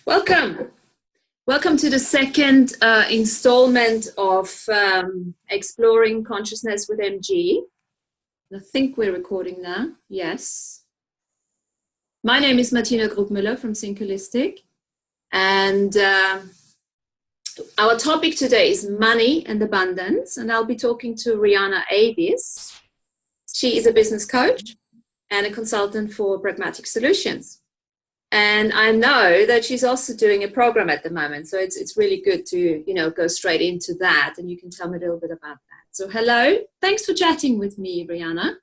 Welcome. Welcome to the second installment of Exploring Consciousness with MG. I think we're recording now. Yes. My name is Martina Grubmüller from Synchrolistic. And our topic today is money and abundance. And I'll be talking to Rihanna Avis. She is a business coach and a consultant for Pragmatic Solutions. And I know that she's also doing a program at the moment. So it's really good to, go straight into that. And you can tell me a little bit about that. So hello. Thanks for chatting with me, Rihanna.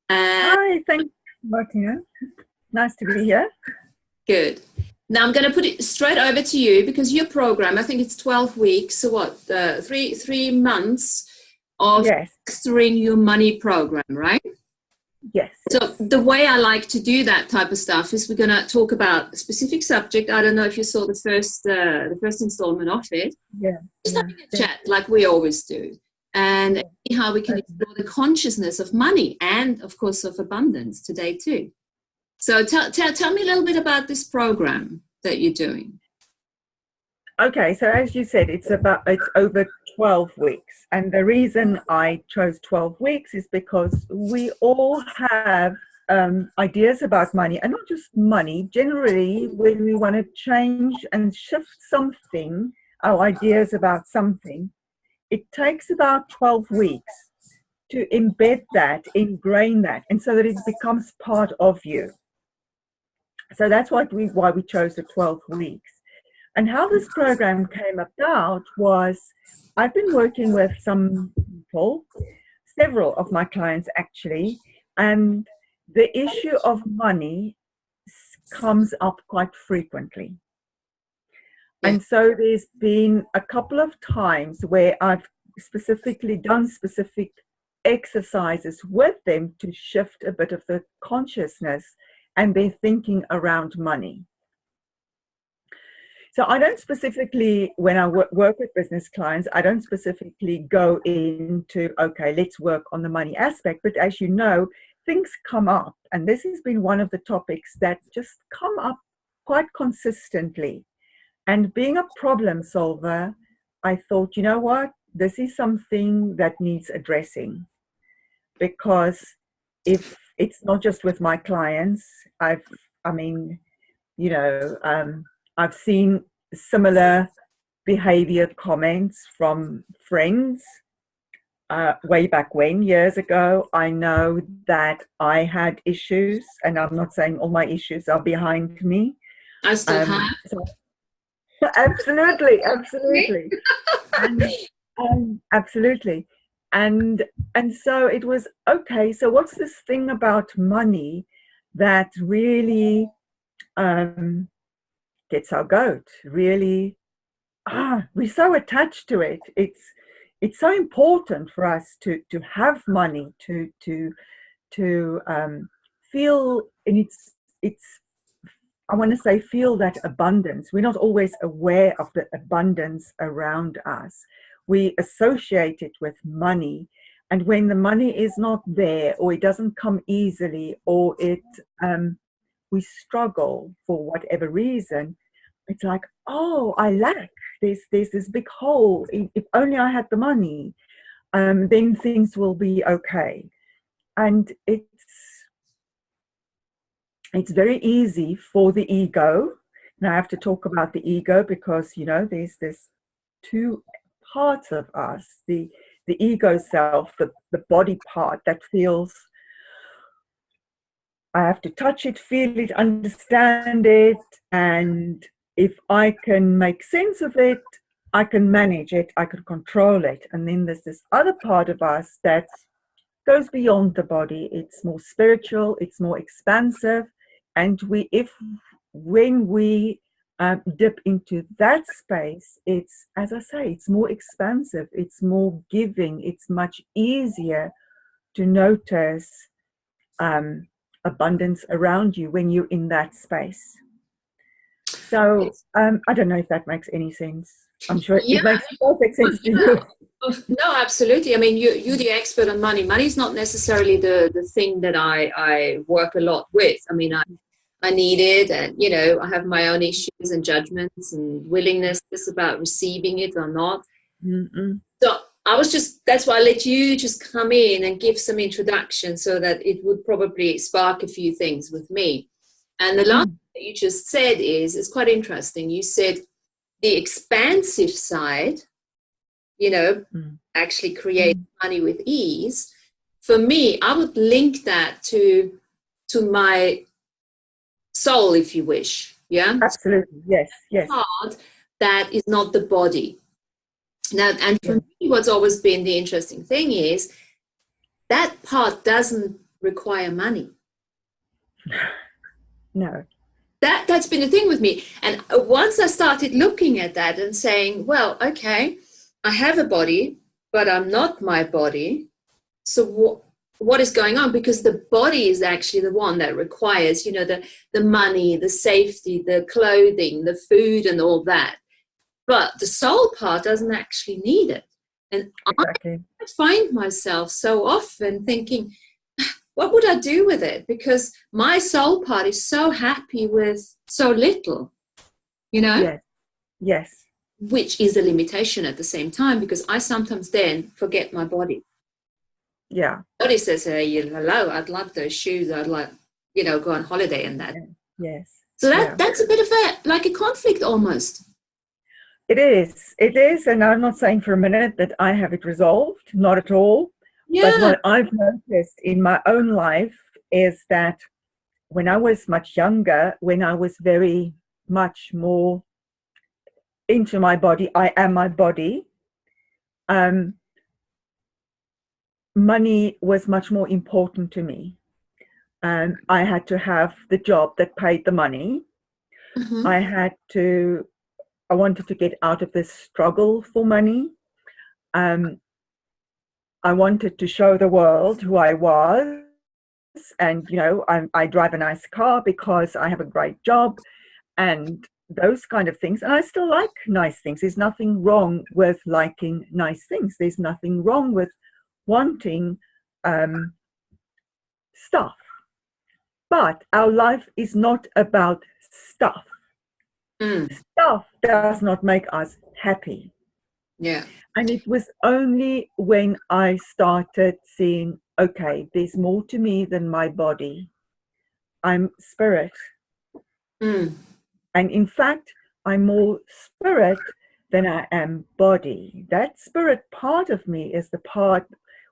Hi, thanks, Martina. Nice to be here. Good. Now I'm going to put it straight over to you because your program, I think it's 12 weeks. So what, three months of mastering your money program, right? Yes. So the way I like to do that type of stuff is we're going to talk about a specific subject. I don't know if you saw the first installment of it. Yeah. Just having a chat like we always do, and see how we can explore the consciousness of money and, of course, of abundance today too. So tell me a little bit about this program that you're doing. Okay, so as you said, it's over 12 weeks. And the reason I chose 12 weeks is because we all have ideas about money, and not just money. Generally, when we want to change and shift something, our ideas about something, it takes about 12 weeks to embed that, ingrain that, and so that it becomes part of you. So that's why we chose the 12 weeks. And how this program came about was I've been working with some people, several of my clients actually, and the issue of money comes up quite frequently. And so there's been a couple of times where I've specifically done specific exercises with them to shift a bit of the consciousness and their thinking around money. So I don't specifically, when I work with business clients, I don't specifically go into, okay, let's work on the money aspect. But as you know, things come up. And this has been one of the topics that just come up quite consistently. And being a problem solver, I thought, you know what, this is something that needs addressing. Because if it's not just with my clients, I've seen similar behavior comments from friends way back when, years ago. I know that I had issues, and I'm not saying all my issues are behind me. I still have. Absolutely. Absolutely. And so it was, okay, so what's this thing about money that really gets our goat? Really, we're so attached to it. It's so important for us to have money, to feel, and it's I want to say feel that abundance. We're not always aware of the abundance around us. We associate it with money, and when the money is not there, or it doesn't come easily, or we struggle for whatever reason, it's like, oh, I lack. There's this big hole. If only I had the money, then things will be okay. And it's very easy for the ego. Now I have to talk about the ego because, there's this two parts of us, the ego self, the body part that feels, I have to touch it, feel it, understand it, and if I can make sense of it, I can manage it, I can control it. And then there's this other part of us that goes beyond the body. It's more spiritual, it's more expansive, and when we dip into that space, it's, as I say, it's more expansive, it's more giving, it's much easier to notice abundance around you when you're in that space. So I don't know if that makes any sense. I'm sure it makes perfect sense to you. No, absolutely. I mean, you're the expert on money. Money is not necessarily the thing that I work a lot with. I mean, I need it, and I have my own issues and judgments and willingness about receiving it or not. Mm-mm. So that's why I let you just come in and give some introduction so that it would probably spark a few things with me. And the last thing that you just said is quite interesting. You said the expansive side, actually create money with ease. For me, I would link that to my soul, if you wish. Yeah, Absolutely. Yes. Part that is not the body. Now, and for me, what's always been the interesting thing is that part doesn't require money. No. That's been the thing with me. And once I started looking at that and saying, well, okay, I have a body, but I'm not my body. So what is going on? Because the body is actually the one that requires, the money, the safety, the clothing, the food and all that. But the soul part doesn't actually need it. And exactly. I find myself so often thinking, what would I do with it? Because my soul part is so happy with so little, Yes. Which is a limitation at the same time, because I sometimes then forget my body. Yeah. Body says, hey, hello, I'd love those shoes. I'd like, go on holiday and that. Yes. So that's a bit of like a conflict almost. It is. And I'm not saying for a minute that I have it resolved, not at all. Yeah. But what I've noticed in my own life is that when I was much younger, when I was very much more into my body, I am my body, money was much more important to me. I had to have the job that paid the money. Mm-hmm. I wanted to get out of this struggle for money. I wanted to show the world who I was. And, I drive a nice car because I have a great job and those kind of things. And I still like nice things. There's nothing wrong with liking nice things. There's nothing wrong with wanting stuff. But our life is not about stuff. Stuff does not make us happy. Yeah. And it was only when I started seeing, okay, there's more to me than my body. I'm spirit. And in fact, I'm more spirit than I am body. That spirit part of me is the part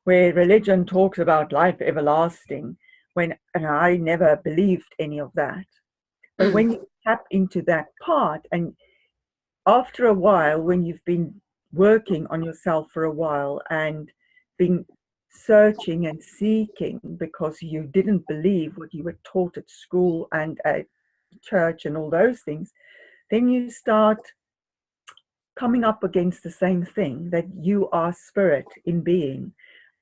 where religion talks about life everlasting, and I never believed any of that. But when you tap into that part, and after a while, when you've been working on yourself for a while and been searching and seeking because you didn't believe what you were taught at school and at church and all those things, then you start coming up against the same thing, that you are spirit in being.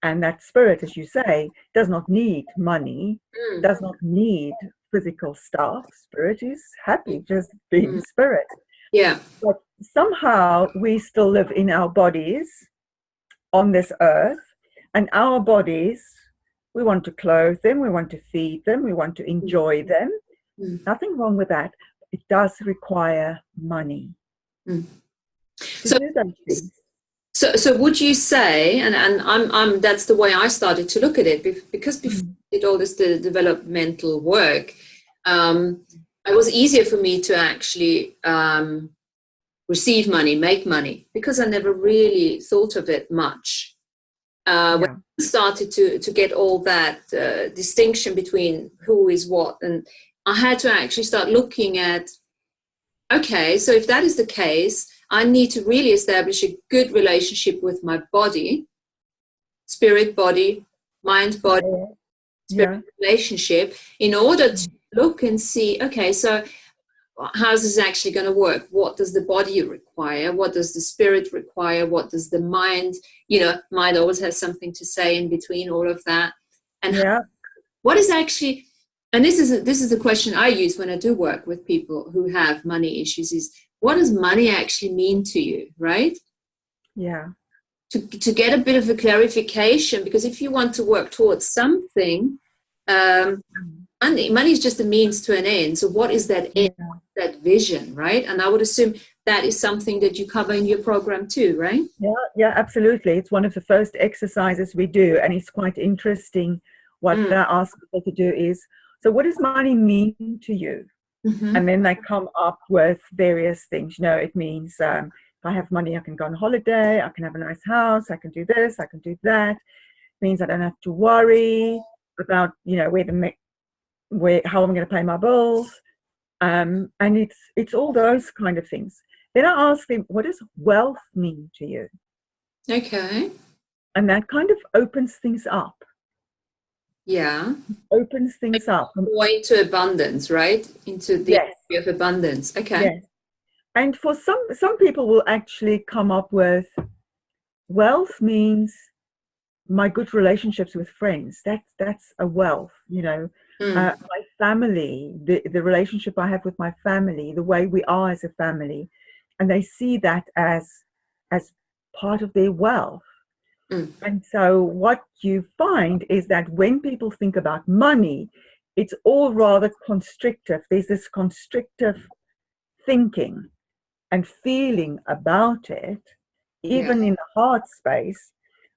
And that spirit, as you say, does not need money, does not need physical stuff. Spirit is happy just being spirit. Yeah. But somehow we still live in our bodies on this earth, and our bodies, we want to clothe them, we want to feed them, we want to enjoy them. Nothing wrong with that. It does require money. So would you say, and I'm that's the way I started to look at it, because before I did all this the developmental work, it was easier for me to actually receive money, make money, because I never really thought of it much. When I started to get all that distinction between who is what, and I had to actually start looking at, okay, so if that is the case, I need to really establish a good relationship with my body, spirit, body, mind, body, spirit relationship, in order to look and see, okay, so how's this actually going to work? What does the body require? What does the spirit require? What does the mind, mind always has something to say in between all of that. And what is actually, and this is the question I use when I do work with people who have money issues, is what does money actually mean to you, right? Yeah. To get a bit of a clarification, because if you want to work towards something, money is just a means to an end. So what is that end, that vision, right? And I would assume that is something that you cover in your program too, right? Yeah, absolutely. It's one of the first exercises we do, and it's quite interesting. What I ask people to do is, so what does money mean to you? Mm-hmm. And then they come up with various things. It means if I have money, I can go on holiday, I can have a nice house, I can do this, I can do that. It means I don't have to worry about, how I'm going to pay my bills. And it's all those kind of things. Then I ask them, what does wealth mean to you? Okay. And that kind of opens things up. Yeah. Opens things up. More into abundance, right? Into the area of abundance. Okay. Yes. And for some people will actually come up with, wealth means my good relationships with friends. That's a wealth, my family, the relationship I have with my family, the way we are as a family, and they see that as part of their wealth. And so what you find is that when people think about money, it's all rather constrictive. There's this constrictive thinking and feeling about it, even in the heart space.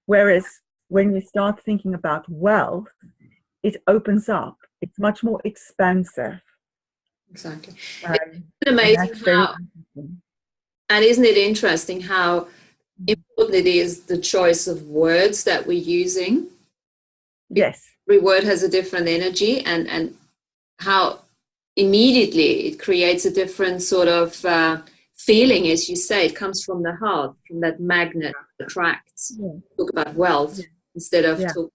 Whereas when you start thinking about wealth, it opens up. It's much more expansive. Exactly. It's amazing how, and isn't it interesting how important it is, the choice of words that we're using? Yes. Every word has a different energy, and how immediately it creates a different sort of feeling, as you say. It comes from the heart, from that magnet that attracts. Talk about wealth instead of talking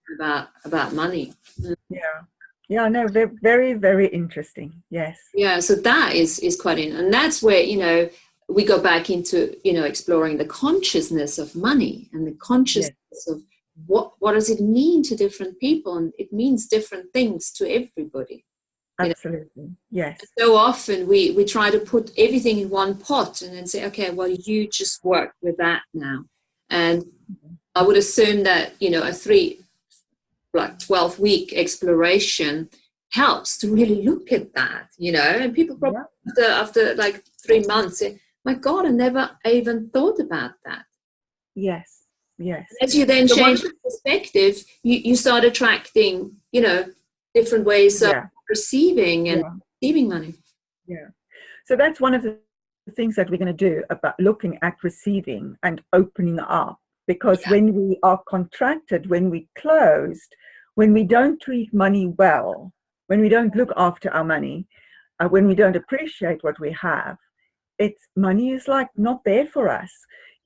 about money. Yeah, no, very, very interesting. Yes. Yeah, so that is quite and that's where, we go back into, exploring the consciousness of money and the consciousness of what does it mean to different people, and it means different things to everybody. Absolutely. Yes. So often we try to put everything in one pot and then say, okay, well, you just work with that now. And I would assume that, a 12-week exploration helps to really look at that, and people probably after like 3 months say, my God, I never even thought about that. Yes. As you then change the perspective, you start attracting, different ways of receiving and receiving money. Yeah. So that's one of the things that we're going to do about looking at receiving and opening up. Because when we are contracted, when we closed, when we don't treat money well, when we don't look after our money, when we don't appreciate what we have, money is like not there for us.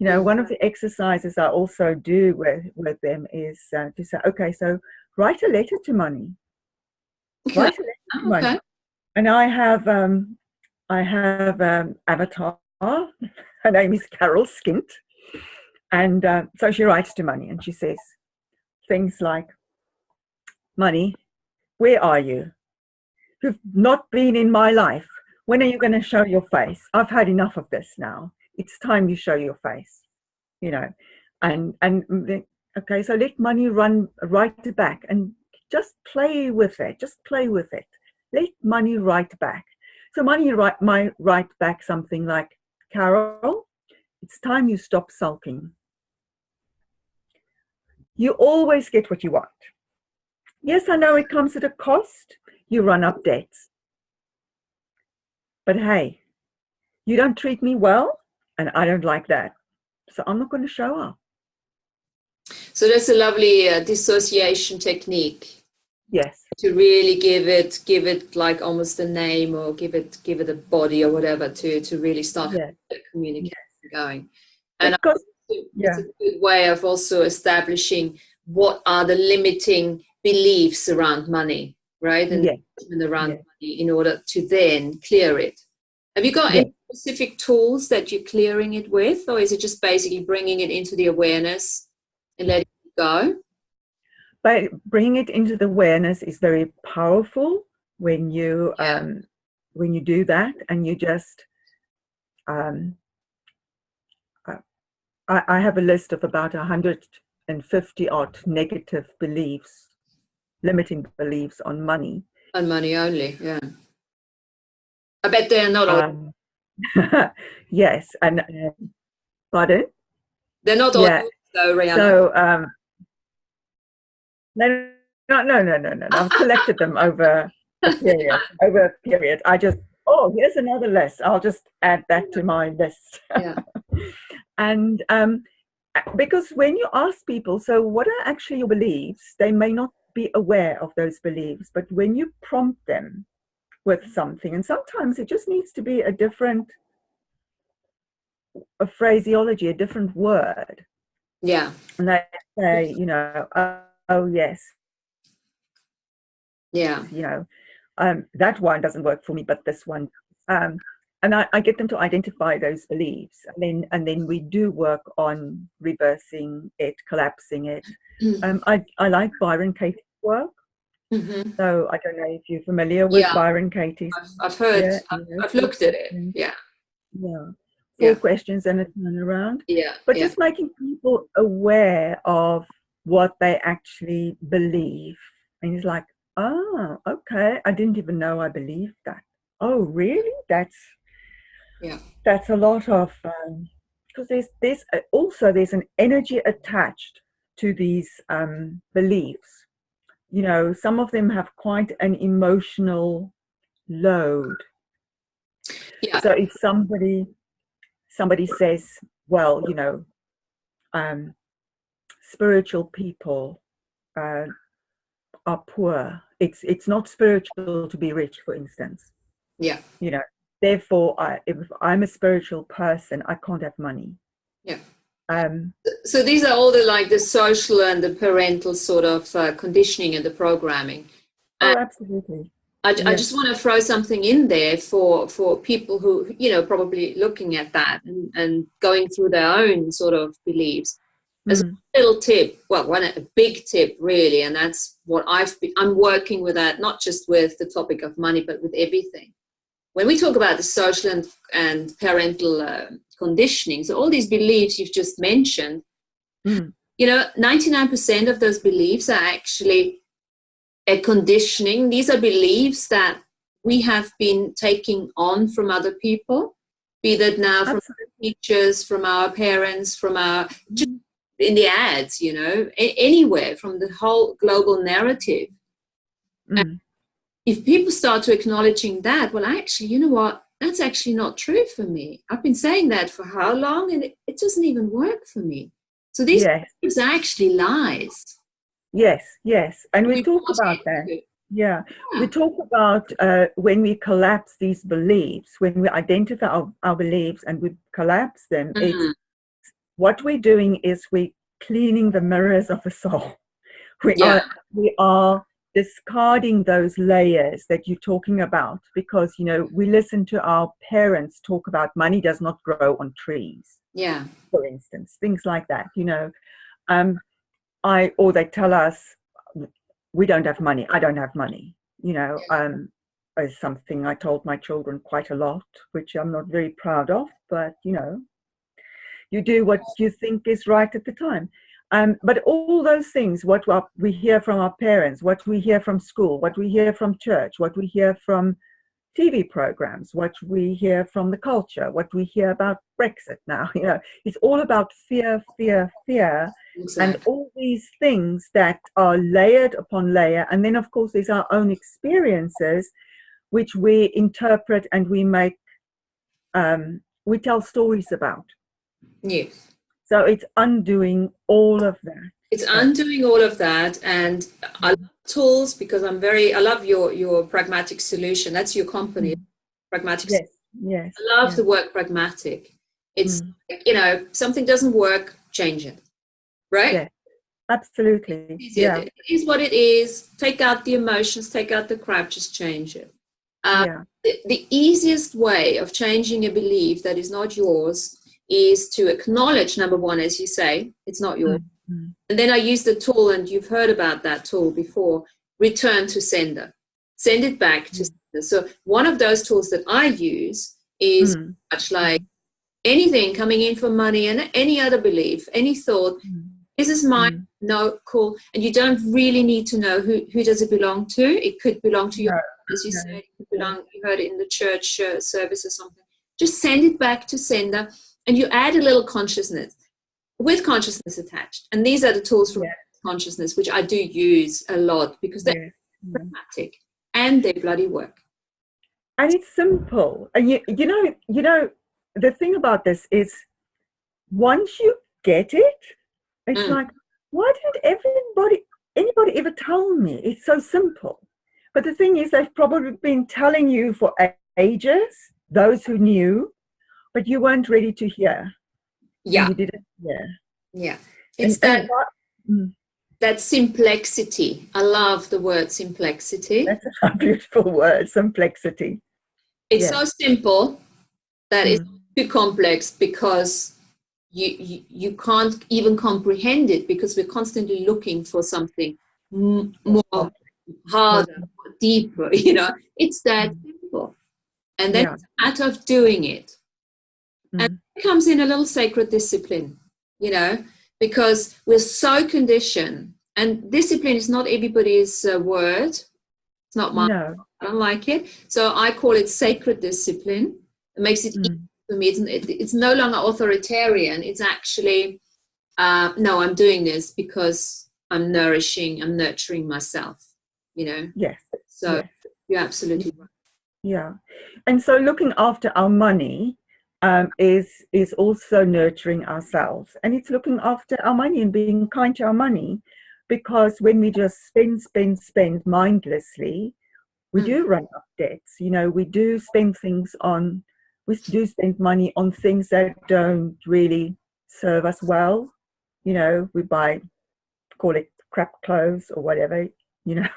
One of the exercises I also do with them is to say, okay, so write a letter to money. Write a letter to money. And I have avatar. Her name is Carol Skint. And so she writes to money and she says things like, money, where are you? You've not been in my life. When are you going to show your face? I've had enough of this now. It's time you show your face, and okay, so let money run right back and just play with it. Just play with it. Let money right back. So money might write back something like, Carol, it's time you stop sulking. You always get what you want. Yes, I know it comes at a cost. You run up debts. But hey, you don't treat me well, and I don't like that. So I'm not going to show up. So that's a lovely dissociation technique. Yes. To really give it like almost a name, or give it a body or whatever, to really start communication going. And it's a good way of also establishing what are the limiting beliefs around money, right? And around money, in order to then clear it. Have you got any specific tools that you're clearing it with, or is it just basically bringing it into the awareness and letting it go? But bringing it into the awareness is very powerful when you do that, and you just I have a list of about 150 odd negative beliefs, limiting beliefs on money, And money only, yeah. I bet they're not all. Yes, and pardon? They're not all Yeah. though, Rihanna. So no, no. I've collected them over a period. Over a period, I just here's another list. I'll just add that to my list. Yeah. And because when you ask people, so what are actually your beliefs? They may not be aware of those beliefs, but when you prompt them with something, and sometimes it just needs to be a different phraseology, a different word. Yeah. And they say, oh yes. Yeah. That one doesn't work for me, but this one. And I get them to identify those beliefs, and then we do work on reversing it, collapsing it. I like Byron Katie's work. Mm-hmm. So I don't know if you're familiar with Byron Katie's. I've heard. Yeah, I've looked at it. Yeah. Yeah. 4 questions and a turnaround. Yeah. But just making people aware of what they actually believe. And it's like, oh, okay. I didn't even know I believed that. Oh, really? That's a lot of because there's an energy attached to these beliefs. Some of them have quite an emotional load. Yeah. So if somebody says, well, spiritual people are poor. It's not spiritual to be rich, for instance. Yeah. Therefore, if I'm a spiritual person, I can't have money. Yeah. So these are all the social and the parental sort of conditioning and the programming. And absolutely. I just want to throw something in there for people who, probably looking at that and going through their own sort of beliefs. As a little tip, a big tip really, and that's what I'm working with that, not just with the topic of money, but with everything. When we talk about the social and parental conditioning, so all these beliefs you've just mentioned, 99% of those beliefs are actually a conditioning. These are beliefs that we have been taking on from other people, be that now from teachers, from our parents, from our, just in the ads, anywhere, from the whole global narrative. And if people start to acknowledging that, well, actually, you know what? That's actually not true for me. I've been saying that for how long? And it doesn't even work for me. So these beliefs are actually lies. Yes. And we talk about that. Yeah. We talk about when we collapse these beliefs, when we identify our beliefs and we collapse them, it's what we're doing is we're cleaning the mirrors of the soul. We are discarding those layers that you're talking about, because we listen to our parents talk about money does not grow on trees, for instance, things like that. Or they tell us we don't have money. I don't have money. Is something I told my children quite a lot, which I'm not very proud of, but you do what you think is right at the time. But all those things, what we hear from our parents, what we hear from school, what we hear from church, what we hear from TV programs, what we hear from the culture, what we hear about Brexit now, it's all about fear. Exactly. And all these things that are layered upon layer. And then, of course, there's our own experiences, which we interpret and we make, we tell stories about. Yes. So it's undoing all of that. It's undoing all of that. And I love tools because I love your pragmatic solution. That's your company, Pragmatic. Yes. I love the word pragmatic. It's, something doesn't work, change it. Right? Yeah, absolutely. It is what it is. Take out the emotions, take out the crap, just change it. The easiest way of changing a belief that is not yours is to acknowledge, number one, as you say, it's not yours. And then I use the tool, and you've heard about that tool before, return to sender. Send it back to sender. So one of those tools that I use is much like anything coming in for money and any other belief, any thought, this is mine, No, cool. And you don't really need to know who does it belong to. It could belong to you, No, as you no, said, it could belong, you heard it in the church service or something. Just send it back to sender, and you add a little consciousness with consciousness attached. And these are the tools for consciousness, which I do use a lot because they're pragmatic and they bloody work. And it's simple. And you know, the thing about this is, once you get it, it's like, why didn't anybody ever tell me? It's so simple. But the thing is, they've probably been telling you for ages, those who knew, but you weren't ready to hear. Yeah. You didn't hear. Yeah. It's that simplexity. I love the word simplexity. That's a beautiful word, simplexity. It's so simple that it's too complex because you can't even comprehend it, because we're constantly looking for something more harder, deeper, you know. It's that simple. And then it's a matter of doing it. And it comes in a little sacred discipline, you know, because we're so conditioned. And discipline is not everybody's word. It's not mine. No. I don't like it. So I call it sacred discipline. It makes it easy for me. It's no longer authoritarian. It's actually, no, I'm doing this because I'm nurturing myself, you know. Yes. So you're absolutely right. Yeah. And so looking after our money is also nurturing ourselves. And it's looking after our money and being kind to our money, because when we just spend mindlessly, we do run up debts. You know, we do spend money on things that don't really serve us well. You know, we call it crap clothes or whatever, you know.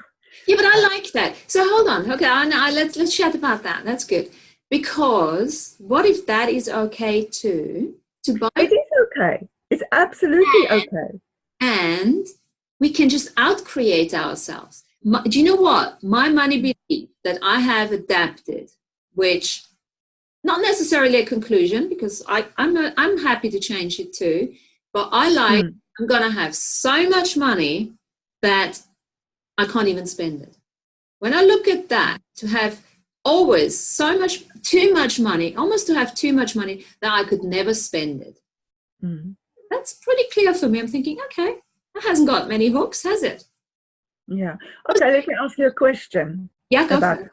Yeah, but I like that. So hold on. Okay, let's chat about that. That's good. Because what if that is okay to buy? It is okay. It's absolutely okay. And we can just out-create ourselves. Do you know what? My money belief that I have adapted, which not necessarily a conclusion, because I'm happy to change it too, but I'm going to have so much money that I can't even spend it. When I look at that, to have always too much money, almost to have too much money that I could never spend it. That's pretty clear for me. I'm thinking, okay, that hasn't got many hooks, has it? Yeah. Okay, let me ask you a question. Yeah, go for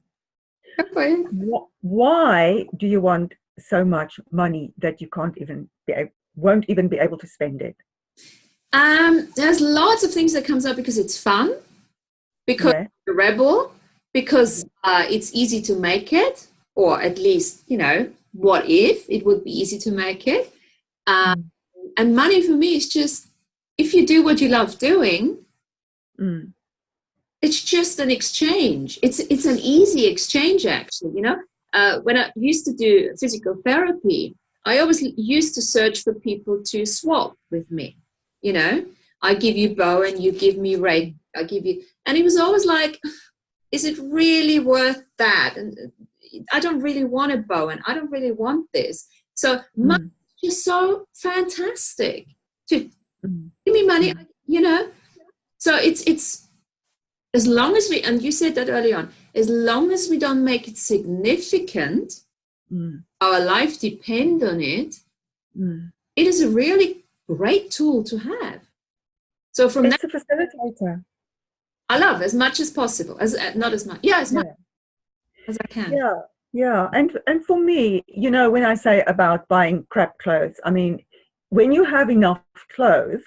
it. Why do you want so much money that you won't even be able to spend it? There's lots of things that comes up because it's fun, because you're a rebel, because it's easy to make it, or at least, you know, what if it would be easy to make it? And money for me is just, if you do what you love doing, it's just an exchange. It's an easy exchange, actually. You know, when I used to do physical therapy, I always used to search for people to swap with me. You know, I give you bow and you give me Reiki. And it was always like, is it really worth that? And I don't really want a bow, and I don't really want this. So money is just so fantastic. To give me money, you know. So it's as long as and you said that early on, as long as we don't make it significant, our life depend on it, it is a really great tool to have. So from it's a facilitator. I love as much as possible, as not as much, as much as I can. Yeah. And for me, you know, when I say about buying crap clothes, I mean, when you have enough clothes,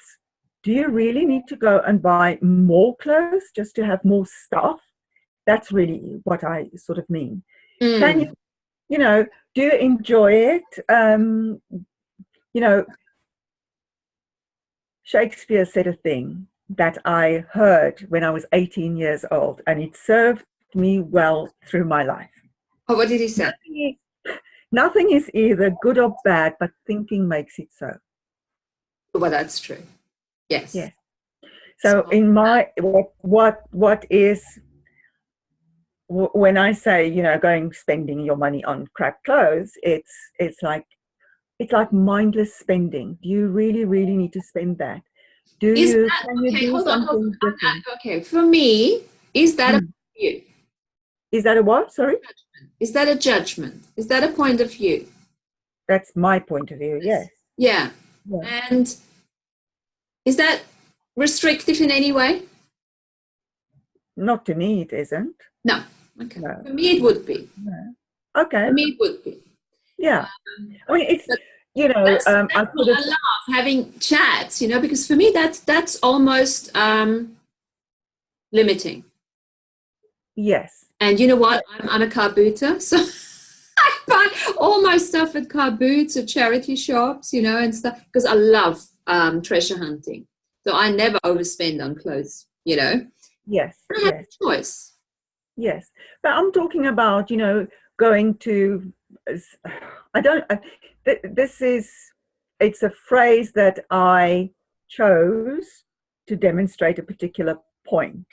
do you really need to go and buy more clothes just to have more stuff? That's really what I sort of mean. Can you know, do you enjoy it? You know, Shakespeare said a thing that I heard when I was 18 years old, and it served me well through my life. Oh, what did he say? Nothing is either good or bad, but thinking makes it so. Well, that's true. Yes. Yes. So in my what is, when I say, you know, spending your money on crap clothes, it's like mindless spending. Do you really need to spend that? Do Is you, that, can you okay, do hold on, hold something on. different? Okay, for me, is that a Mm. view? Is that a what? Sorry? Is that a judgment? Is that a point of view? That's my point of view, yes. Yeah. Yeah. And is that restrictive in any way? Not to me, it isn't. No. Okay. No. For me, it would be. No. Okay. For me, it would be. Yeah. I mean, it's, But you know, that's I why could have, I love having chats, you know, because for me, that's almost limiting. yes. And you know what? I'm a car booter, so I buy all my stuff at car boots or charity shops, you know, and stuff because I love treasure hunting. So I never overspend on clothes, you know. Yes. I have Yes. a choice. Yes. But I'm talking about, you know, going to, I don't, this is, it's a phrase that I chose to demonstrate a particular point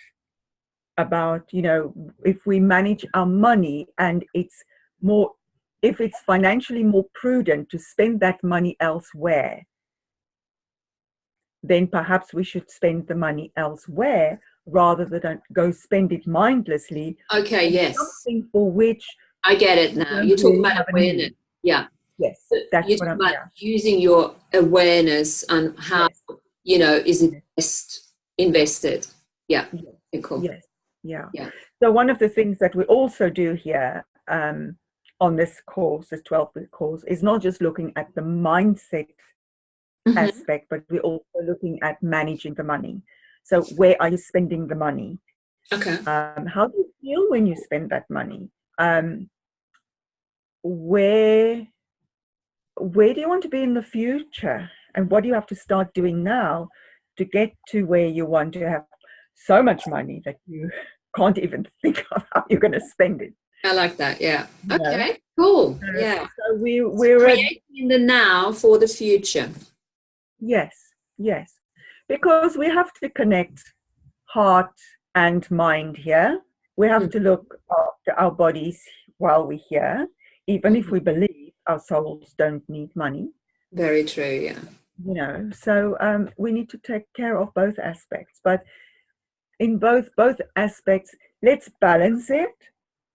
about, you know, if we manage our money and it's more, if it's financially more prudent to spend that money elsewhere, then perhaps we should spend the money elsewhere rather than go spend it mindlessly Okay, on yes. something for which I get it we now. don't You're talking really about have a awareness. need. Yeah. Yes, that's You're what talking I'm, about yeah. using your awareness on how, Yes, you know, is it yes, best invested? Yeah. yes, Okay, cool. yes, yeah. Yeah. So one of the things that we also do here on this course, this 12-week course, is not just looking at the mindset aspect, but we're also looking at managing the money. So where are you spending the money? Okay. How do you feel when you spend that money? Where do you want to be in the future? And what do you have to start doing now to get to where you want to have so much money that you can't even think of how you're going to spend it? I like that. Yeah. You know? Okay, cool. Yeah. So we're Creating in the now for the future. yes, yes, because we have to connect heart and mind here. We have to look after our bodies while we're here, even if we believe our souls don't need money. Very true. Yeah. You know, so we need to take care of both aspects. But in both aspects, let's balance it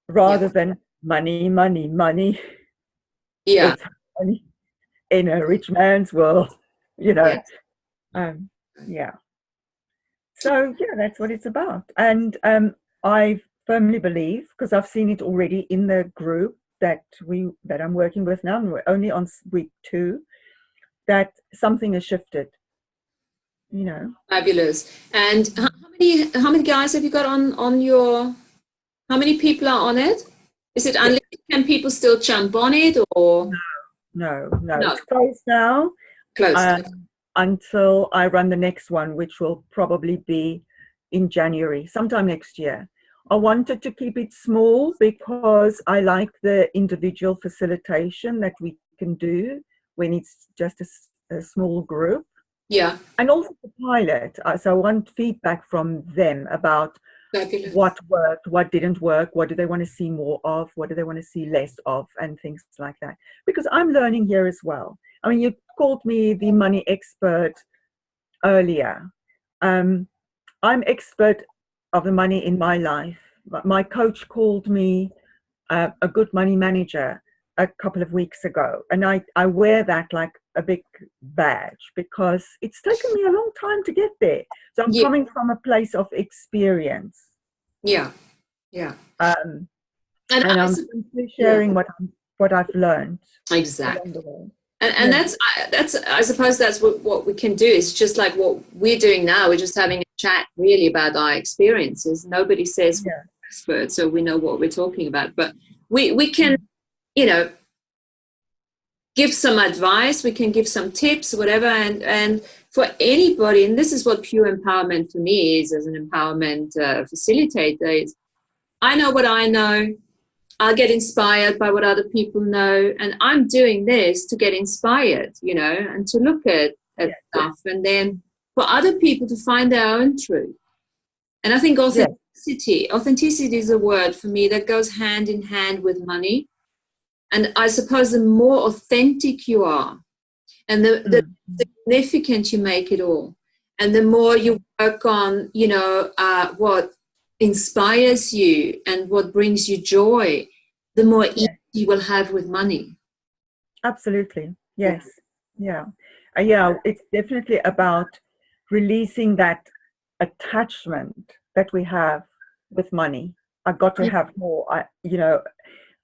rather than money, money, money. Yeah. It's money in a rich man's world. You know. Yes. Yeah. So yeah, that's what it's about. And I firmly believe, because I've seen it already in the group that I'm working with now, and we're only on week 2, that something has shifted. You know. Fabulous. And how many guys have you got on your? How many people are on it? Is it unlimited? Can people still jump on it or No. no? It's closed now. Closed. Until I run the next one, which will probably be in January, sometime next year. I wanted to keep it small because I like the individual facilitation that we can do when it's just a small group. Yeah. And also the pilot. So I want feedback from them about Fabulous. what worked, what didn't work, what do they want to see more of, what do they want to see less of, and things like that. Because I'm learning here as well. I mean, you called me the money expert earlier. I'm expert of the money in my life. My coach called me a good money manager a couple of weeks ago, and I wear that like a big badge because it's taken me a long time to get there. So I'm coming from a place of experience. Yeah. And I'm simply sharing what I've learned. Exactly. Along the way. And that's I suppose that's what we can do. It's just like what we're doing now. We're just having a chat really about our experiences. Nobody says we're experts, so we know what we're talking about. But we can, you know, give some advice. We can give some tips, whatever. And for anybody, and this is what pure empowerment for me is as an empowerment facilitator. Is I know what I know. I'll get inspired by what other people know. And I'm doing this to get inspired, you know, and to look at stuff. And then for other people to find their own truth. And I think authenticity is a word for me that goes hand in hand with money. And I suppose the more authentic you are and the significant you make it all, And the more you work on, what inspires you and what brings you joy, the more ease you will have with money. Absolutely. Yes. Yeah. Yeah. It's definitely about releasing that attachment that we have with money. I've got to have more.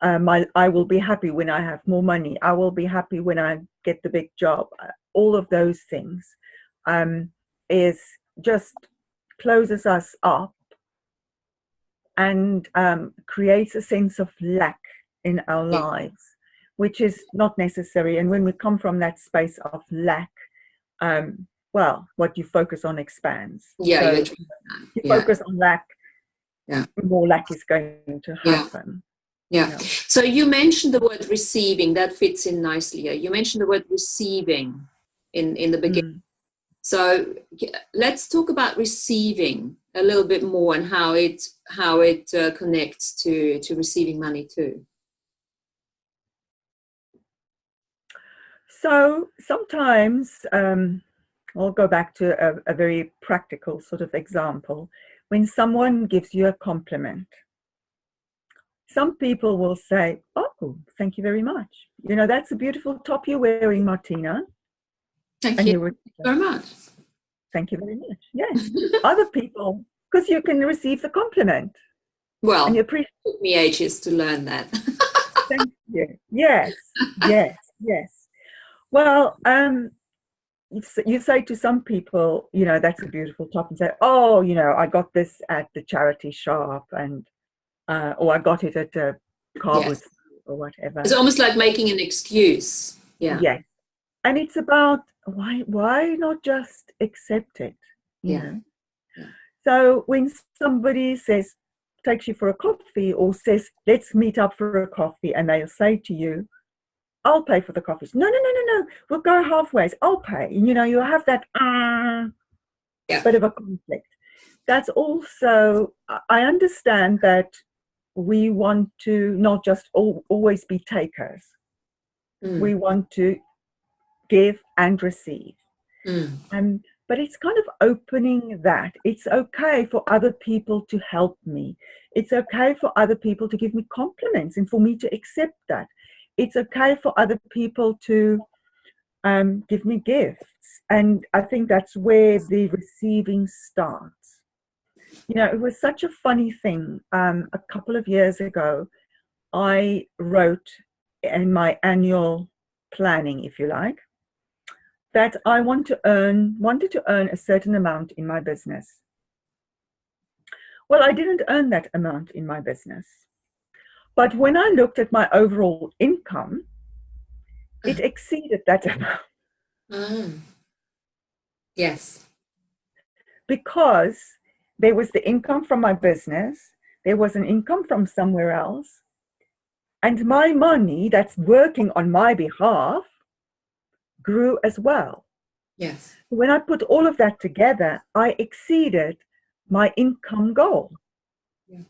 I will be happy when I have more money. I will be happy when I get the big job. All of those things is just closes us up and creates a sense of lack in our lives, which is not necessary. And when we come from that space of lack, well, what you focus on expands. Yeah, so you focus on lack, more lack is going to happen. Yeah. So you mentioned the word receiving. That fits in nicely here. You mentioned the word receiving in the beginning. So let's talk about receiving a little bit more and how it connects to receiving money too. So sometimes I'll go back to a very practical sort of example. When someone gives you a compliment, some people will say, "Oh, thank you very much. You know, that's a beautiful top you're wearing, Martina." Thank you very much. Thank you very much. Yes. Other people, because you can receive the compliment. Well, and you it took me ages to learn that. Thank you. Yes. Well, you say to some people, you know, that's a beautiful top, and say, "Oh, you know, I got this at the charity shop, and or I got it at a car booth or whatever." It's almost like making an excuse. Yeah. Yes. And it's about why not just accept it? You know? So when somebody takes you for a coffee or says, "Let's meet up for a coffee," and they'll say to you, "I'll pay for the coffees." No, we'll go halfway. I'll pay. You know, you have that bit of a conflict. That's also, I understand that we want to not just always be takers. We want to give and receive. But it's kind of opening that. It's okay for other people to help me. It's okay for other people to give me compliments and for me to accept that. It's okay for other people to give me gifts. And I think that's where the receiving starts. You know, it was such a funny thing. A couple of years ago, I wrote in my annual planning, if you like, that I wanted to earn a certain amount in my business. Well, I didn't earn that amount in my business. But when I looked at my overall income, it exceeded that amount. Yes. Because there was the income from my business, there was an income from somewhere else, and my money that's working on my behalf grew as well. Yes. When I put all of that together, I exceeded my income goal. Yeah.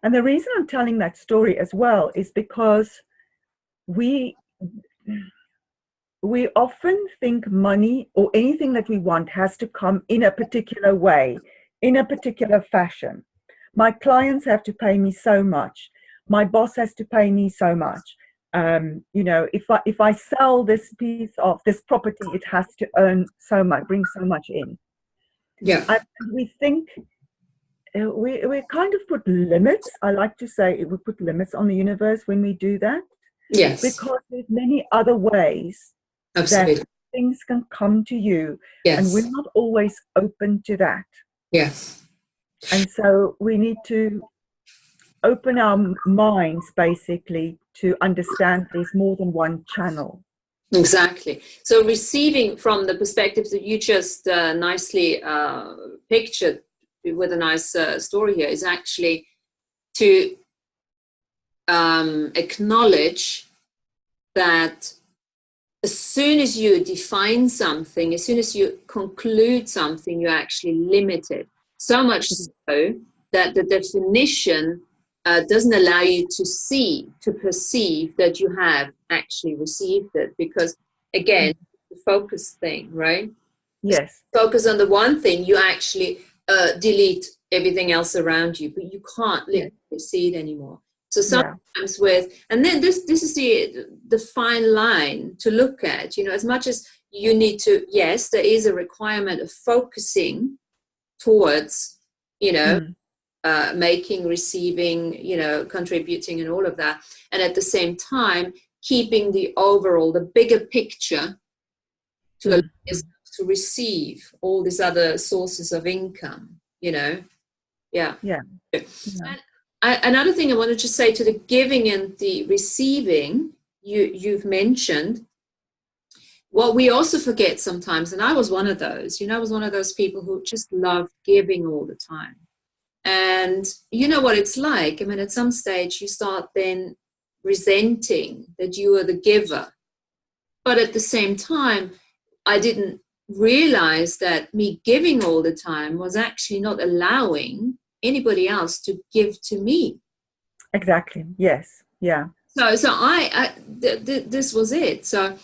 And the reason I'm telling that story as well is because we often think money or anything that we want has to come in a particular way, in a particular fashion. My clients have to pay me so much. My boss has to pay me so much. You know, if I sell this piece of this property, it has to earn so much, bring so much in. Yeah. And we think we kind of put limits. I like to say we put limits on the universe when we do that. Yes. Because there's many other ways that things can come to you. Yes. And we're not always open to that. Yes. And so we need to open our minds basically to understand there's more than one channel. Exactly. So receiving from the perspective that you just nicely pictured with a nice story here is actually to acknowledge that as soon as you define something, as soon as you conclude something, you're actually limited. So much so that the definition doesn't allow you to perceive that you have actually received it. Because again, the focus thing, right? Yes. Focus on the one thing, you actually delete everything else around you, but you can't literally see it anymore. So sometimes and then this is the fine line to look at, you know, as much as you need to, yes, there is a requirement of focusing towards, you know, making, receiving, you know, contributing and all of that. And at the same time, keeping the overall, the bigger picture to allow yourself to receive all these other sources of income, you know. Yeah. And another thing I wanted to say to the giving and the receiving, you've mentioned, what we also forget sometimes, and I was one of those, you know, I was one of those people who just loved giving all the time. And you know what it's like. I mean, at some stage you start then resenting that you are the giver. But at the same time, I didn't realize that me giving all the time was actually not allowing anybody else to give to me. Exactly. Yes. Yeah. So this was it. So,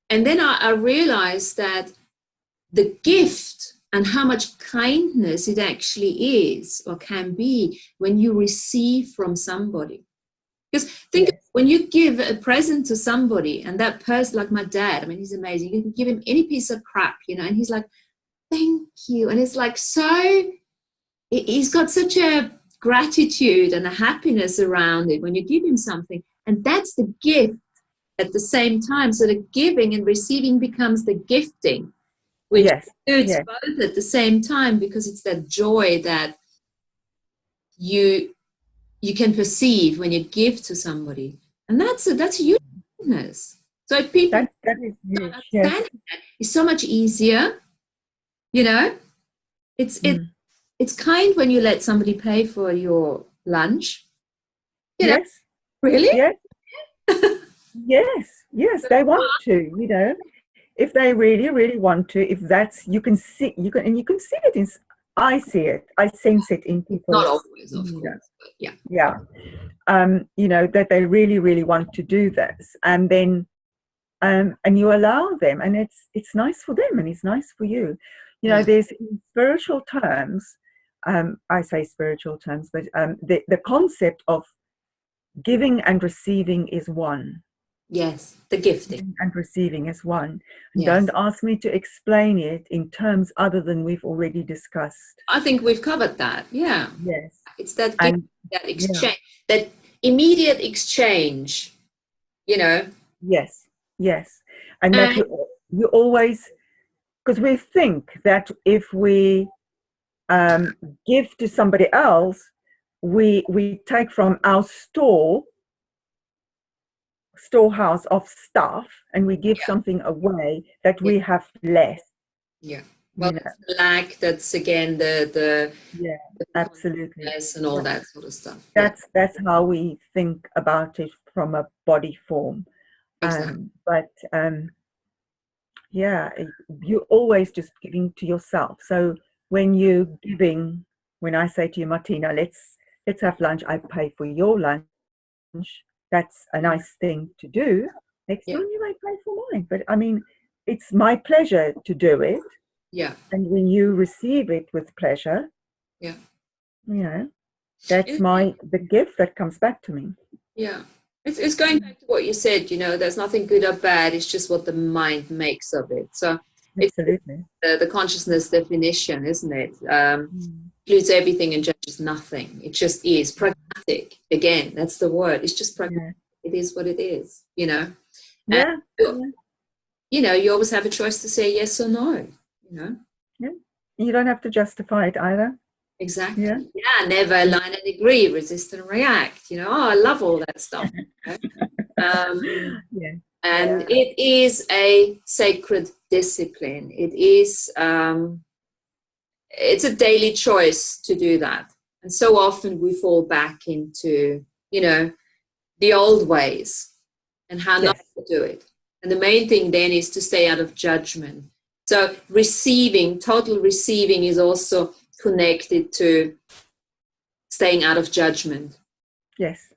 and then I realized that the gift and how much kindness it actually is or can be when you receive from somebody. Because think, when you give a present to somebody and that person, like my dad, I mean, he's amazing. You can give him any piece of crap, you know, and he's like, thank you. And it's like, so he's got such a gratitude and a happiness around it when you give him something. And that's the gift at the same time. So the giving and receiving becomes the gifting, which includes both at the same time, because it's that joy that you can perceive when you give to somebody. And that's a uniqueness. So if people understand that, it's so much easier, you know. It's kind when you let somebody pay for your lunch. You know? Really? Yes, they want to, you know. If they really, really want to, if that's, you can see it in, I see it, I sense it in people. Not always, of course, but yeah. Yeah. You know, that they really, really want to do this. And then, and you allow them, and it's nice for them and it's nice for you. You know, there's in spiritual terms, I say spiritual terms, but the concept of giving and receiving is one. Yes, the gifting and receiving is one. Don't ask me to explain it in terms other than we've already discussed. I think we've covered that. Yeah. Yes. It's that gift, that exchange, that immediate exchange, you know. Yes. And that you always, because we think that if we give to somebody else, we take from our storehouse of stuff and we give something away, that we have less. Well, that's the lack, that's again the absolutely, and all that sort of stuff. That's how we think about it from a body form. Exactly. But you're always just giving to yourself. So when you're giving, when I say to you, Martina, let's have lunch, I pay for your lunch, that's a nice thing to do. Next time you might pay for mine. But I mean, it's my pleasure to do it. Yeah. And when you receive it with pleasure, you know, that's the gift that comes back to me. Yeah. It's going back to what you said, you know, there's nothing good or bad, it's just what the mind makes of it. So absolutely, the consciousness definition, isn't it? Includes everything and judges nothing. It just is pragmatic. Again, that's the word. It's just pragmatic. It is what it is, you know. And, you know, you always have a choice to say yes or no, you know. You don't have to justify it either. Exactly. Never align and agree, resist and react. You know, I love all that stuff. You know? And it is a sacred discipline. It is, it's a daily choice to do that. And so often we fall back into, you know, the old ways and how not to do it. And the main thing then is to stay out of judgment. So total receiving is also connected to staying out of judgment. Yes.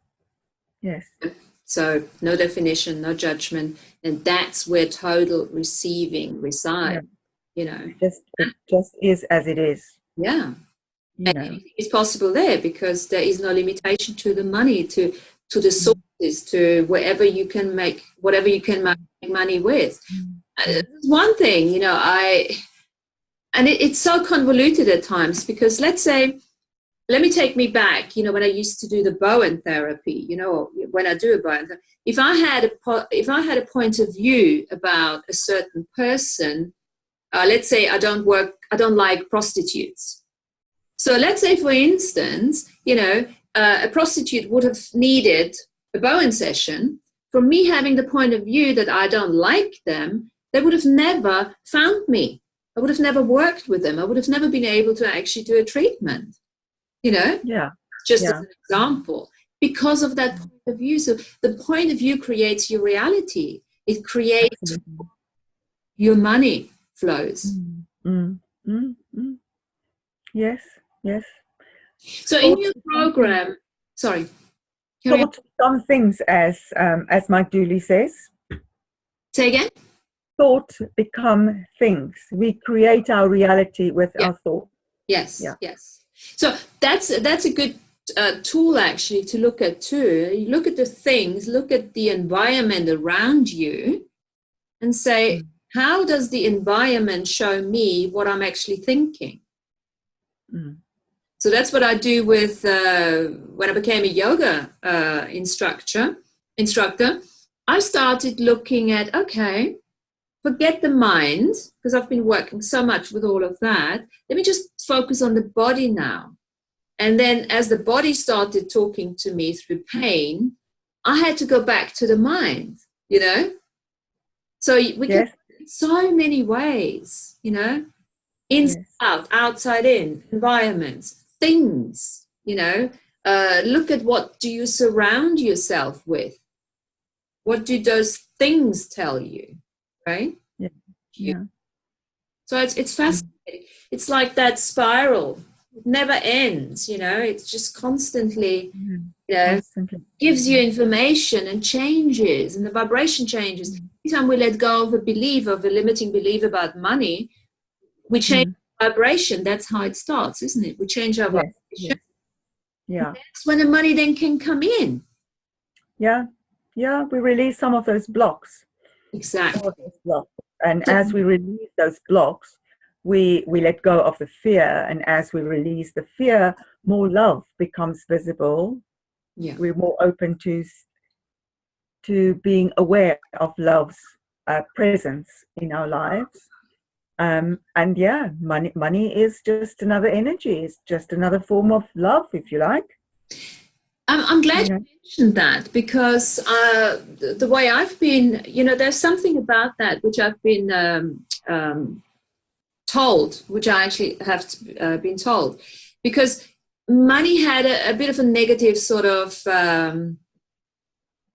So no definition, no judgment, and that's where total receiving resides. you know. It just is as it is, Yeah. you And know. anything is possible there because there is no limitation to the money, to the sources, to whatever you can make money with. One thing, you know, it's so convoluted at times because let me take me back, you know, when I used to do the Bowen therapy, you know, when I do a Bowen therapy, if I had a point of view about a certain person, let's say I don't like prostitutes. So let's say, for instance, you know, a prostitute would have needed a Bowen session. From me having the point of view that I don't like them, they would have never found me. I would have never worked with them. I would have never been able to actually do a treatment, you know? Yeah. Just as an example, because of that point of view. So the point of view creates your reality. It creates your money flows. Yes, yes. So in your program, sorry. Thoughts become things, as Mike Dooley says. Say again? Thoughts become things. We create our reality with our thoughts. Yes, yes. So that's a good tool actually to look at too. You look at the things, look at the environment around you and say, how does the environment show me what I'm actually thinking? So that's what I do with when I became a yoga instructor. I started looking at, okay, forget the mind, because I've been working so much with all of that. Let me just focus on the body now. And then as the body started talking to me through pain, I had to go back to the mind, you know? So we can so many ways, you know, inside out, outside in, environments, things, you know. Look at what do you surround yourself with? What do those things tell you, right? Yeah. So it's fascinating. It's like that spiral. It never ends, you know. It's just constantly, you know, gives you information and changes, and the vibration changes. Every time we let go of a limiting belief about money, we change vibration. That's how it starts, isn't it? We change our vibration. Yeah. That's when the money then can come in. Yeah. Yeah. We release some of those blocks. Exactly. And as we release those blocks, we let go of the fear. And as we release the fear, more love becomes visible. Yeah. We're more open to being aware of love's presence in our lives. And yeah, money is just another energy. It's just another form of love, if you like. I'm glad you mentioned that because the way I've been, you know, there's something about that which I've been told, which I actually have been told, because money had a bit of a negative sort of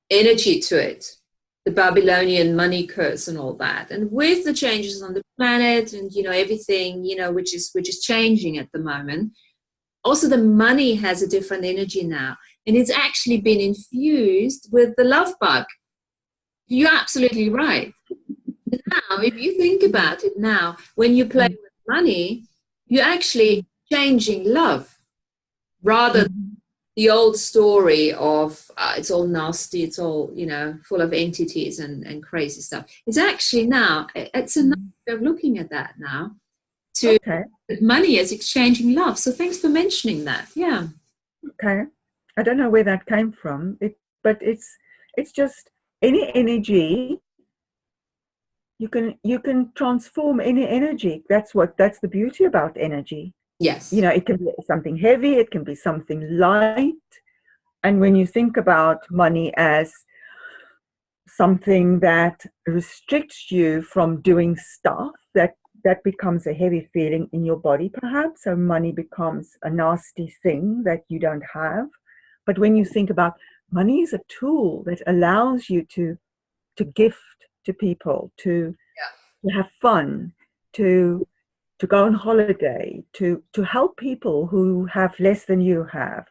energy to it, the Babylonian money curse and all that. And with the changes on the planet and, you know, everything, you know, which is changing at the moment, also the money has a different energy now. And it's actually been infused with the love bug. You're absolutely right. Now, if you think about it now, when you play with money, you're actually changing love rather than the old story of it's all nasty, it's all, you know, full of entities and crazy stuff. It's actually now, it's another way of looking at that now, to money as exchanging love. So thanks for mentioning that. Yeah. Okay. I don't know where that came from, but it's just any energy. You can transform any energy. That's the beauty about energy. Yes. You know, it can be something heavy, it can be something light. And when you think about money as something that restricts you from doing stuff, that becomes a heavy feeling in your body, perhaps. So money becomes a nasty thing that you don't have. But when you think about money is a tool that allows you to gift to people, to have fun, to go on holiday, to help people who have less than you have.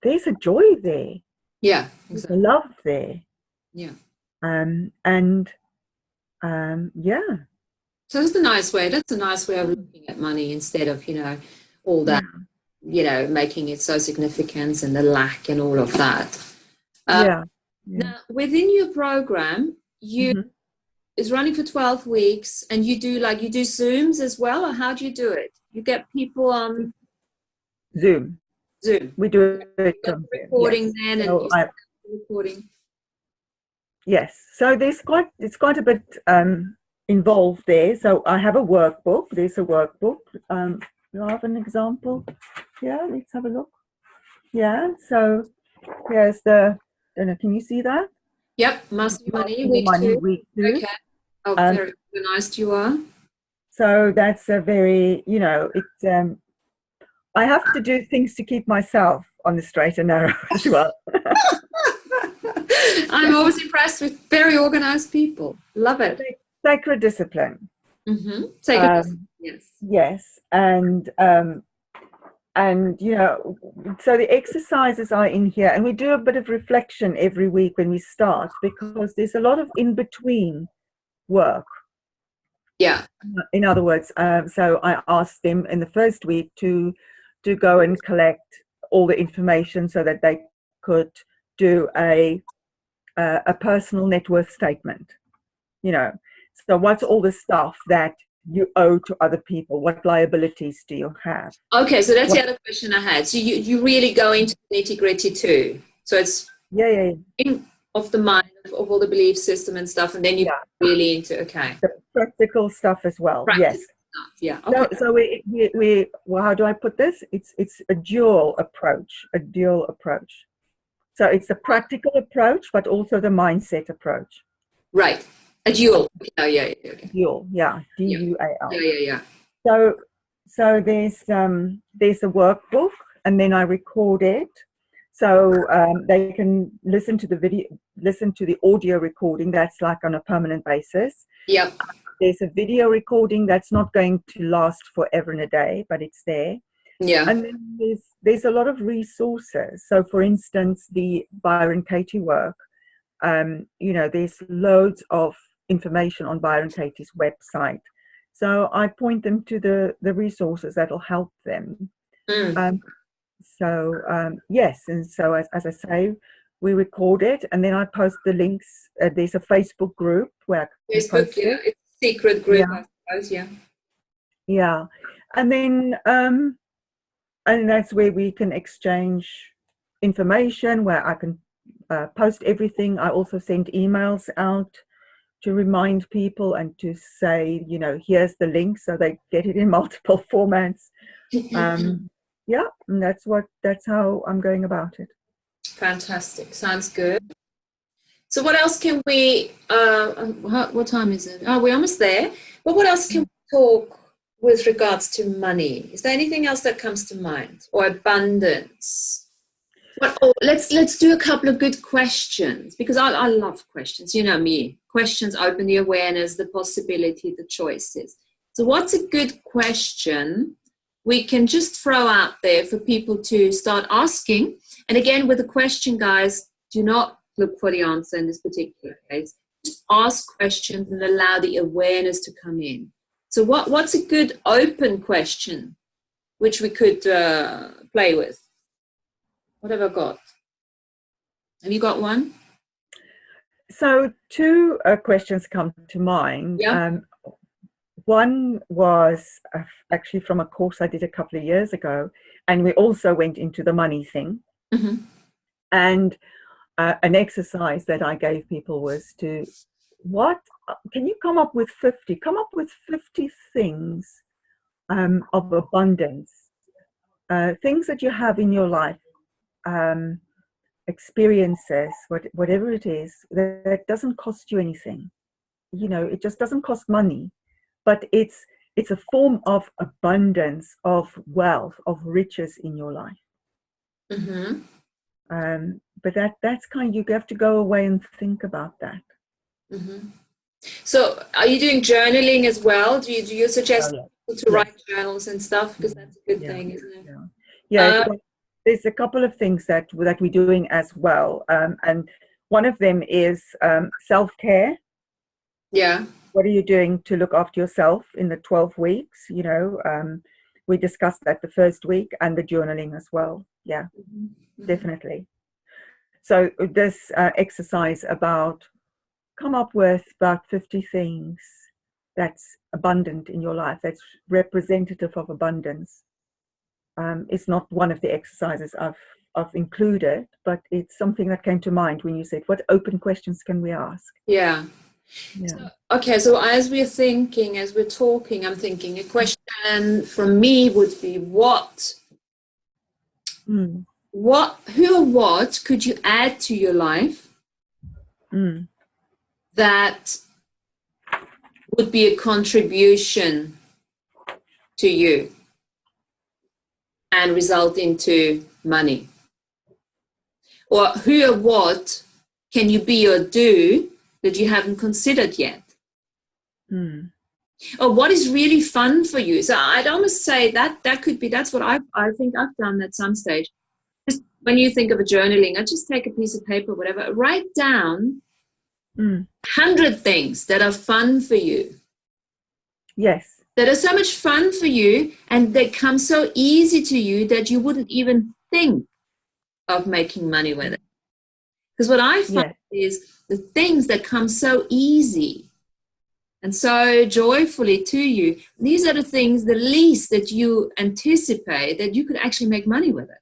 There's a joy there. Yeah, exactly. There's a love there. Yeah. Yeah. So that's a nice way. That's a nice way of looking at money instead of, all that, making it so significant and the lack and all of that. Yeah. Now, within your program, is running for 12 weeks, and you do Zooms as well, or how do you do it? You get people on Zoom. We do it on recording then, and recording. Yes, so it's quite a bit involved there. So I have a workbook. There's a workbook. You have an example? Yeah, let's have a look. Yeah, so here's can you see that? Yep, Master Money, week two. Okay. Oh, very organized you are. So that's a very, I have to do things to keep myself on the straight and narrow as well. I'm always impressed with very organized people. Love it. Sacred discipline. Sacred discipline, yes. Yes, and so the exercises are in here, and we do a bit of reflection every week when we start, because there's a lot of in-between work. Yeah. In other words, so I asked them in the first week to go and collect all the information so that they could do a personal net worth statement. So what's all the stuff that you owe to other people? What liabilities do you have? Okay, so that's the other question I had. So you really go into the nitty-gritty too. So it's of the mind, of all the belief system and stuff, and then you really into the practical stuff as well. Yes. Stuff. Yeah. Okay. So we how do I put this? It's a dual approach. So it's the practical approach, but also the mindset approach. Right. A dual. Yeah. Dual. Yeah. DUAL. Yeah. So there's a workbook, and then I record it, so they can listen to the audio recording. That's like on a permanent basis. Yep. There's a video recording that's not going to last forever and a day, but it's there. Yeah. And then there's a lot of resources. So, for instance, the Byron Katie work. There's loads of information on Byron Katie's website. So I point them to the resources that'll help them. Yes, and so as I say, we record it, and then I post the links. There's a Facebook group where it's a secret group, I suppose. Yeah, and then and that's where we can exchange information, where I can post everything. I also send emails out to remind people and to say, here's the link, so they get it in multiple formats. And that's how I'm going about it. Fantastic. Sounds good. So what else can we, what time is it? Oh, we're almost there. But what else can we talk with regards to money? Is there anything else that comes to mind? Or abundance? Let's do a couple of good questions, because I love questions. You know me. Questions open the awareness, the possibility, the choices. So what's a good question we can just throw out there for people to start asking? And again, with the question, guys, do not look for the answer in this particular case. Just ask questions and allow the awareness to come in. So what's a good open question which we could play with? What have I got? Have you got one? So two questions come to mind. Yeah. One was actually from a course I did a couple of years ago, and we also went into the money thing. Mm-hmm. And an exercise that I gave people was can you come up with 50 things of abundance, things that you have in your life, experiences, whatever it is, that doesn't cost you anything. It just doesn't cost money, but it's a form of abundance, of wealth, of riches in your life. Mm-hmm. But that's you have to go away and think about that. Mm-hmm. So are you doing journaling as well? Do you suggest people to write journals and stuff? Because that's a good thing, isn't it? Yeah. There's a couple of things that we're doing as well. And one of them is self-care. Yeah. what are you doing to look after yourself in the 12 weeks? You know, we discussed that the first week, and the journaling as well. Yeah, definitely. So this exercise about come up with about 50 things that's abundant in your life, that's representative of abundance. It's not one of the exercises I've included, but it's something that came to mind when you said, what open questions can we ask? Yeah. Yeah. So as we're thinking, as we're talking, I'm thinking a question from me would be who or what could you add to your life that would be a contribution to you and result into money? Or who or what can you be or do that you haven't considered yet? Or what is really fun for you? So I'd almost say that could be, that's what I think I've done at some stage. Just when you think of a journaling, I just take a piece of paper, whatever, write down 100 things that are fun for you. Yes. That are so much fun for you, and they come so easy to you that you wouldn't even think of making money with it. Because what I find is the things that come so easy and so joyfully to you, these are the things, the least that you anticipate that you could actually make money with it.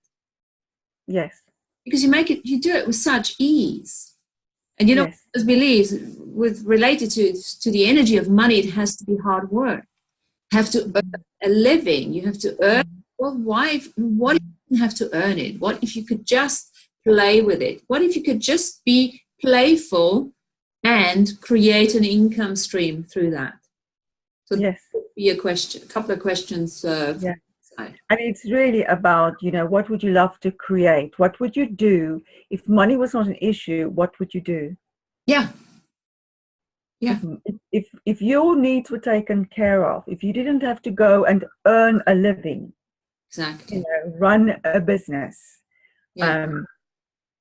Yes. Because you do it with such ease. And you know, as beliefs related to the energy of money, it has to be hard work. You have to earn a living. You have to earn. Well, why? What if you didn't have to earn it? What if you could just play with it? What if you could just be playful and create an income stream through that? So that would be a couple of questions. And it's really about, you know, what would you love to create? What would you do if money was not an issue? What would you do? Yeah. If your needs were taken care of, if you didn't have to go and earn a living, exactly, you know, run a business,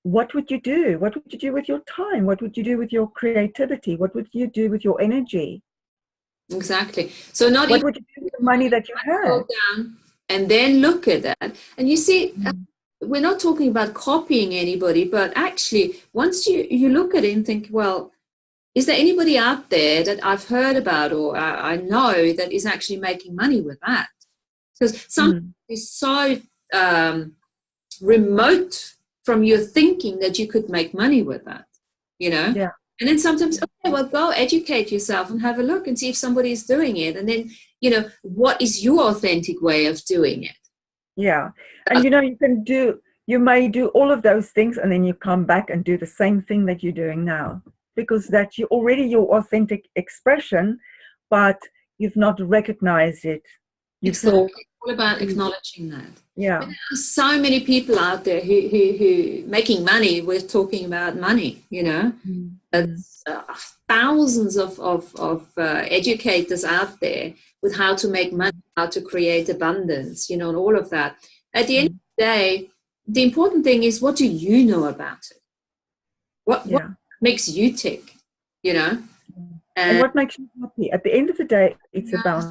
what would you do? What would you do with your time? What would you do with your creativity? What would you do with your energy? Exactly. So not what even would you do with the money that you have? Down and then look at that. And you see, we're not talking about copying anybody, but actually, once you look at it and think, well, is there anybody out there that I've heard about or I know that is actually making money with that? Because something is so remote from your thinking that you could make money with that, you know? Yeah. And then sometimes, okay, well, go educate yourself and have a look and see if somebody is doing it. And then, you know, what is your authentic way of doing it? Yeah. And, you know, you may do all of those things and then you come back and do the same thing that you're doing now. Because that's already your authentic expression, but you've not recognized it. Exactly. It's all about acknowledging that. Yeah. But there are so many people out there who making money with talking about money, you know. There's thousands of educators out there with how to make money, how to create abundance, you know, and all of that. At the end of the day, the important thing is, what do you know about it? What makes you tick, you know? And what makes you happy? At the end of the day, it's about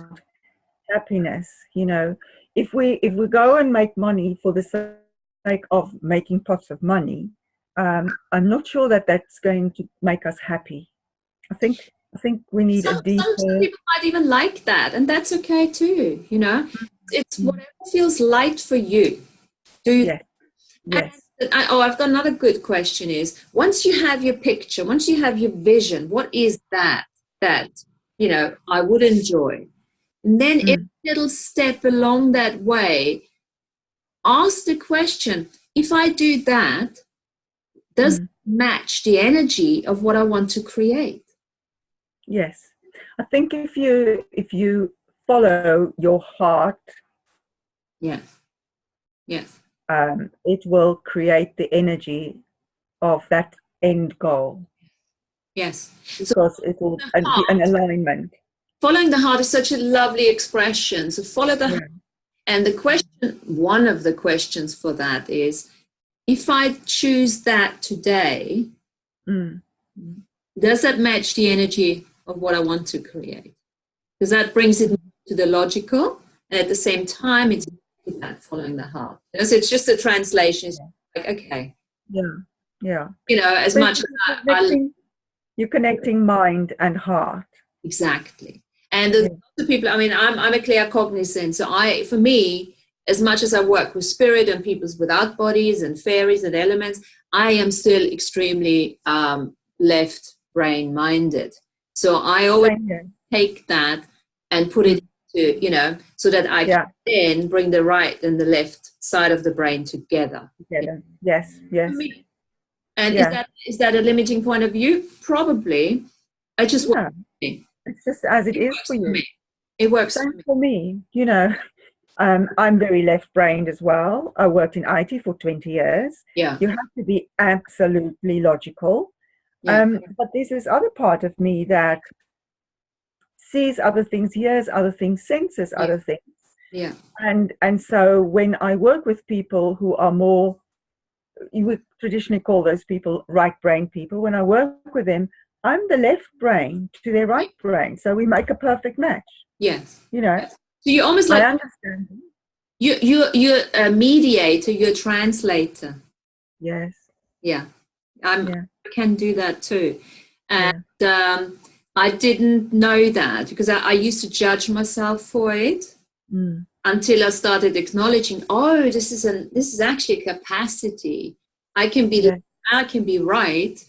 happiness. You know, if we go and make money for the sake of making pots of money, I'm not sure that that's going to make us happy. I think we need a deeper. Some people might even like that, and that's okay too. You know, it's whatever feels light for you. Yes. I've got another good question is, once you have your picture, once you have your vision, what is that, you know, I would enjoy? And then every little step along that way, ask the question, if I do that, does it match the energy of what I want to create? Yes. I think if you follow your heart, yes, it will create the energy of that end goal. Yes. Because it will be an alignment. Following the heart is such a lovely expression. So follow the heart. And the question, one of the questions for that is, if I choose that today, does that match the energy of what I want to create. Because that brings it to the logical, and at the same time, it's that following the heart. So it's just a translation. It's like, okay, yeah. As So much as you're connecting mind and heart. Exactly. And the people, I mean, I'm a claircognizant. So for me, as much as I work with spirit and peoples without bodies and fairies and elements, I am still extremely left brain minded. So I always take that and put it to, so that I can then bring the right and the left side of the brain together. Yes. And is that a limiting point of view? Probably. I just want it's just as it is for you. It works for me. I'm very left-brained as well. I worked in IT for 20 years. Yeah. You have to be absolutely logical. Yeah. But there's this other part of me that sees other things, hears other things, senses other things. Yeah. And so when I work with people who are more, you would traditionally call those people right-brain people, when I work with them, I'm the left brain to their right brain. So we make a perfect match. Yes. So you almost I understand. You're a mediator, you're a translator. Yes. Yeah. I can do that too. And I didn't know that because I used to judge myself for it until I started acknowledging, this is actually a capacity. I can be right,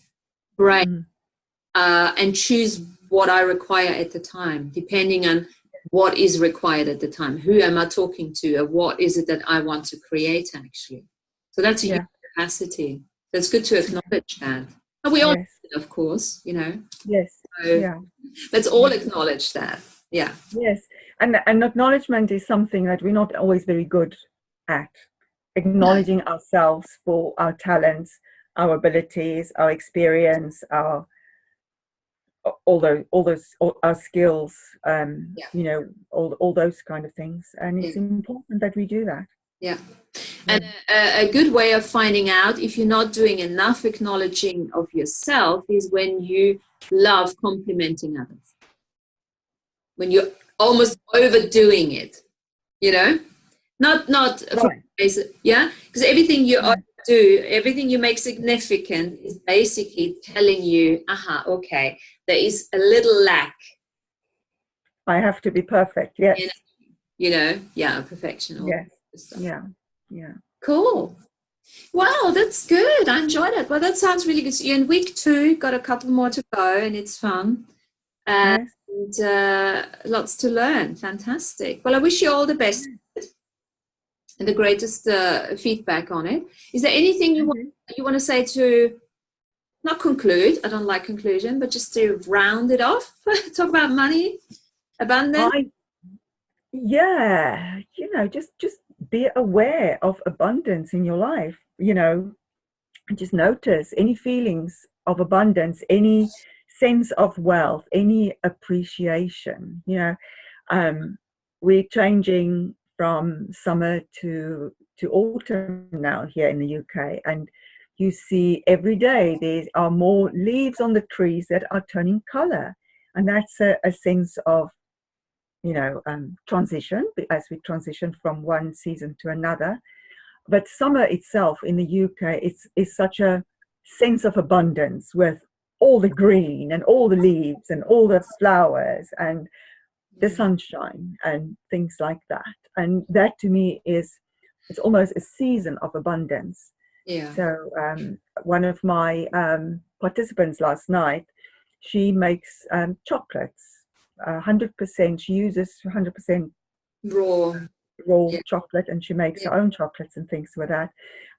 brain, and choose what I require at the time, depending on what is required at the time. Who am I talking to? Or what is it that I want to create, actually? So that's a huge capacity. So it's good to acknowledge that. And we all, of course, Yes. So let's all acknowledge that. Yeah. Yes. And acknowledgement is something that we're not always very good at. Acknowledging ourselves for our talents, our abilities, our experience, our our skills, all those kind of things. And it's important that we do that. Yeah. And a good way of finding out if you're not doing enough acknowledging of yourself is when you love complimenting others. When you're almost overdoing it, not right. Because everything you do, everything you make significant is basically telling you, okay, there is a little lack. I have to be perfect. Yes. Perfection. Yes. Yeah. Cool. Wow, that's good. I enjoyed it. Well, that sounds really good. So you're in week 2, got a couple more to go, and it's fun. And lots to learn. Fantastic. Well, I wish you all the best and the greatest feedback on it. Is there anything you want to say to not conclude? I don't like conclusion, but just to round it off. Talk about money, abundance. Just be aware of abundance in your life. Just notice any feelings of abundance, any sense of wealth, any appreciation. We're changing from summer to autumn now here in the UK, and you see every day there are more leaves on the trees that are turning color, and that's a sense of transition as we transition from one season to another. But summer itself in the UK is such a sense of abundance with all the green and all the leaves and all the flowers and the sunshine and things like that. And that to me it's almost a season of abundance. Yeah. So one of my participants last night, she makes chocolates. 100%. She uses 100% raw chocolate, and she makes her own chocolates and things with that.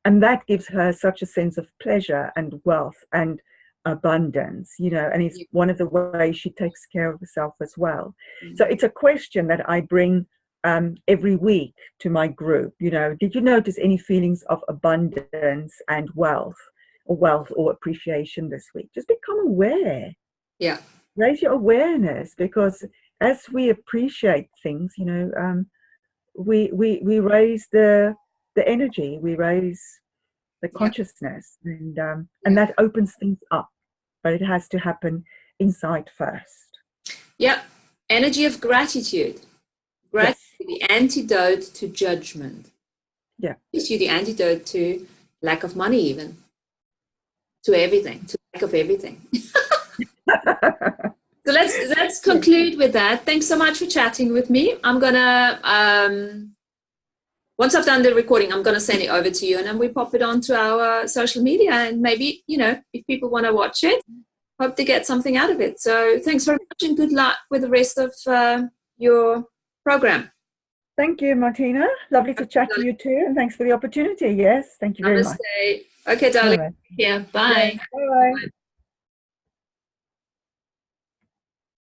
And that gives her such a sense of pleasure and wealth and abundance, and it's one of the ways she takes care of herself as well. So it's a question that I bring every week to my group. Did you notice any feelings of abundance and wealth or appreciation this week? Just become aware. Yeah. Raise your awareness, because as we appreciate things, we raise the energy, we raise the consciousness, and that opens things up. But it has to happen inside first. Yep. Energy of gratitude. Gratitude, the antidote to judgment. Yeah. It's you the antidote to lack of money, even. To everything, to lack of everything. So let's conclude with that. Thanks so much for chatting with me. I'm gonna once I've done the recording, I'm gonna send it over to you, and then we pop it onto our social media, and maybe, you know, if people want to watch it, hope to get something out of it. So thanks very much, and good luck with the rest of your program. Thank you, Martina. Lovely to chat to you too, and thanks for the opportunity. Yes, thank you very much. Namaste. Okay, darling. All right. Yeah, bye. Bye.